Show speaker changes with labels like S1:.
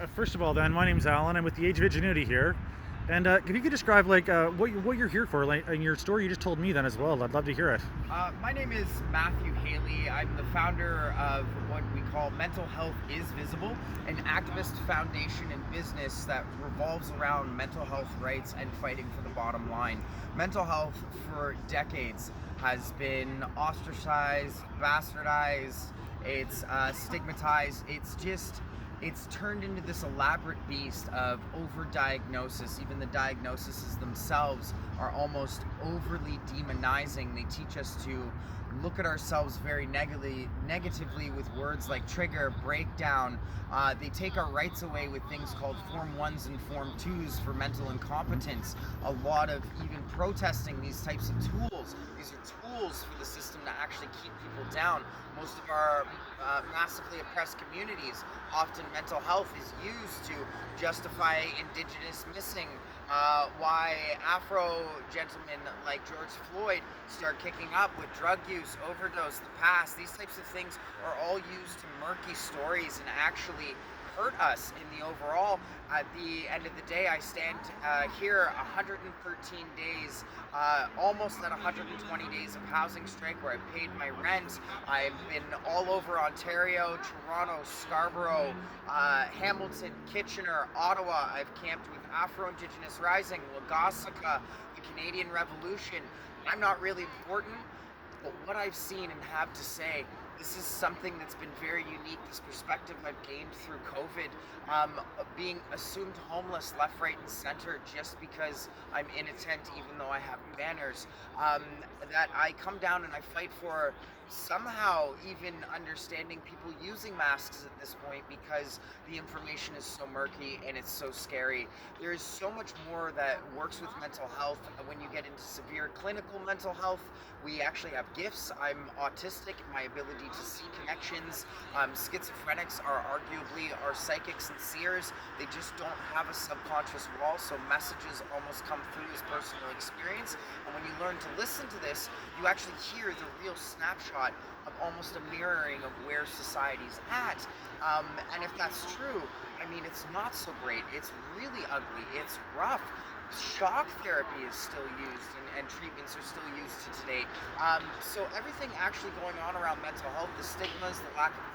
S1: First of all, then, my name's Alan. I'm with the Age of Ingenuity here. And if you could describe what you're here for, like in your story you just told me then as well, I'd love to hear it.
S2: My name is Matthew Haley. I'm the founder of what we call Mental Health is Visible, an activist foundation and business that revolves around mental health rights and fighting for the bottom line. Mental health for decades has been ostracized, bastardized, it's stigmatized. It's turned into this elaborate beast of overdiagnosis. Even the diagnoses themselves are almost overly demonizing. They teach us to look at ourselves very negatively with words like trigger, breakdown. They take our rights away with things called Form 1s and Form 2s for mental incompetence. A lot of even protesting these types of tools. These are tools for the system to actually keep people down. Most of our massively oppressed communities, often mental health is used to justify Indigenous missing, why Afro gentlemen like George Floyd start kicking up with drug use, overdose, the past. These types of things are all used to murky stories and actually hurt us in the overall. At the end of the day, I stand here 113 days, almost at 120 days of housing strike where I paid my rent. I've been all over Ontario, Toronto, Scarborough, Hamilton, Kitchener, Ottawa. I've camped with Afro-Indigenous Rising, Waggasaka, the Canadian Revolution. I'm not really important, but what I've seen and have to say, this is something that's been very unique. This perspective I've gained through COVID, being assumed homeless left, right, and center just because I'm in a tent, even though I have banners. That I come down and I fight for somehow even understanding people using masks at this point because the information is so murky and it's so scary. There is so much more that works with mental health. When you get into severe clinical mental health, we actually have gifts. I'm autistic. My ability to see connections. Schizophrenics are arguably our psychics and seers. They just don't have a subconscious wall, so messages almost come through as personal experience. And when you learn to listen to this, you actually hear the real snapshot of almost a mirroring of where society's at. And if that's true, I mean, it's not so great. It's really ugly. It's rough. Shock therapy is still used, and treatments are still used to today. So everything actually going on around mental health, the stigmas, the lack of